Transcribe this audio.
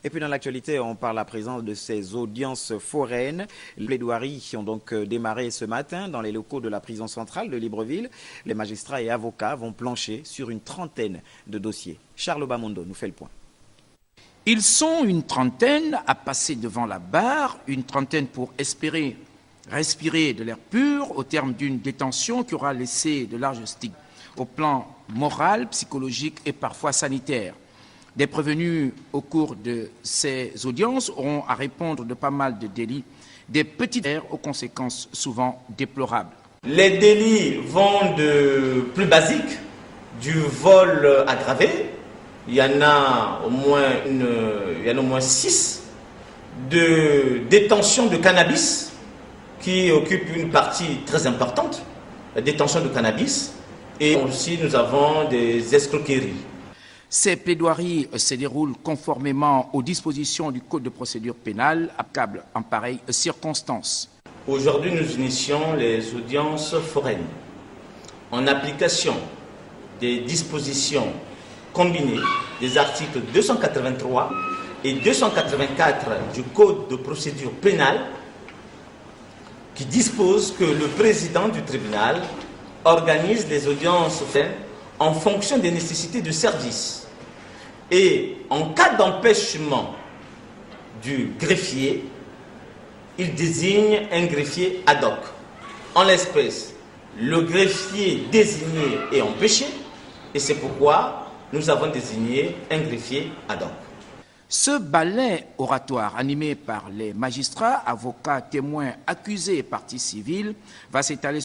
Et puis dans l'actualité, on parle à présent de ces audiences foraines. Les plaidoiries ont donc démarré ce matin dans les locaux de la prison centrale de Libreville. Les magistrats et avocats vont plancher sur une trentaine de dossiers. Charles Obamondo nous fait le point. Ils sont une trentaine à passer devant la barre, une trentaine pour espérer respirer de l'air pur au terme d'une détention qui aura laissé de larges stigmates au plan moral, psychologique et parfois sanitaire. Des prévenus au cours de ces audiences auront à répondre de pas mal de délits, des petites erreurs aux conséquences souvent déplorables. Les délits vont de plus basique, du vol aggravé, il y en a au moins 6, de détention de cannabis, qui occupe une partie très importante, la détention de cannabis, et aussi nous avons des escroqueries. Ces plaidoiries se déroulent conformément aux dispositions du Code de procédure pénale applicables en pareille circonstance. Aujourd'hui, nous initions les audiences foraines en application des dispositions combinées des articles 283 et 284 du Code de procédure pénale qui disposent que le président du tribunal organise les audiences foraines en fonction des nécessités de service. Et en cas d'empêchement du greffier, il désigne un greffier ad hoc. En l'espèce, le greffier désigné est empêché et c'est pourquoi nous avons désigné un greffier ad hoc. Ce ballet oratoire animé par les magistrats, avocats, témoins, accusés et parties civiles va s'étaler